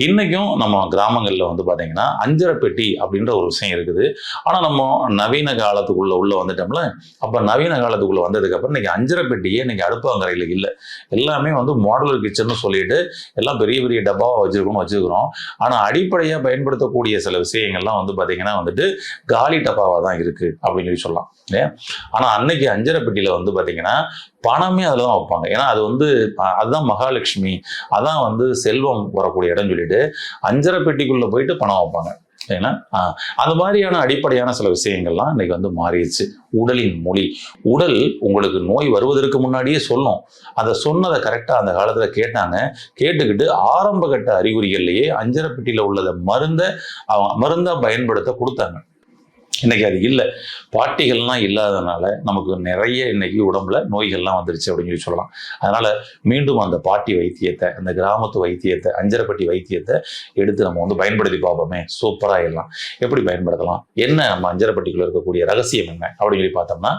இன்னைக்கும் நம்ம கிராமங்கள்ல வந்து பாத்தீங்கன்னா அஞ்சரை பெட்டி அப்படின்ற ஒரு விஷயம் இருக்குது. ஆனா நம்ம நவீன காலத்துக்குள்ள உள்ள வந்துட்டோம்ல. அப்ப நவீன காலத்துக்குள்ள வந்ததுக்கு அப்புறம் இன்னைக்கு அஞ்சரை பெட்டியே இன்னைக்கு அடுப்பாங்கரையில இல்ல. எல்லாமே வந்து மாடுலர் கிச்சன்னு சொல்லிட்டு எல்லாம் பெரிய பெரிய டப்பாவா வச்சிருக்கிறோம். ஆனா அடிப்படையா பயன்படுத்தக்கூடிய சில விஷயங்கள்லாம் வந்து பாத்தீங்கன்னா வந்துட்டு காலி டப்பாவா தான் இருக்கு அப்படின்னு சொல்லலாம். ஆனா அன்னைக்கு அஞ்சரை பெட்டியில வந்து பாத்தீங்கன்னா பணமே அதுல தான் வைப்பாங்க. ஏன்னா அது வந்து அதுதான் மகாலட்சுமி, அதான் வந்து செல்வம் வரக்கூடிய இடம் சொல்லிட்டு அஞ்சரை பெட்டிக்குள்ள போயிட்டு பணம் வைப்பாங்க. ஏன்னா அந்த மாதிரியான அடிப்படையான சில விஷயங்கள்லாம் இன்னைக்கு வந்து மாறிடுச்சு. உடலின் மொழி, உடல் உங்களுக்கு நோய் வருவதற்கு முன்னாடியே சொல்லும். அதை சொன்னதை கரெக்டா அந்த காலத்துல கேட்டாங்க. கேட்டுக்கிட்டு ஆரம்ப கட்ட அறிகுறிகள்லயே அஞ்சரை பெட்டியில உள்ளதை மருந்தா பயன்படுத்த கொடுத்தாங்க. இன்னைக்கு அது இல்லை. பாட்டிகள்லாம் இல்லாதனால நமக்கு நிறைய இன்னைக்கு உடம்புல நோய்கள்லாம் வந்துருச்சு அப்படின்னு சொல்லலாம். அதனால மீண்டும் அந்த பாட்டி வைத்தியத்தை, அந்த கிராமத்து வைத்தியத்தை, அஞ்சரைப்பட்டி வைத்தியத்தை எடுத்து நம்ம வந்து பயன்படுத்தி பார்ப்போமே. சூப்பரா எல்லாம் எப்படி பயன்படுத்தலாம், என்ன நம்ம அஞ்சரைப்பட்டிக்குள்ள இருக்கக்கூடிய ரகசியம் என்ன அப்படின்னு சொல்லி பார்த்தோம்னா,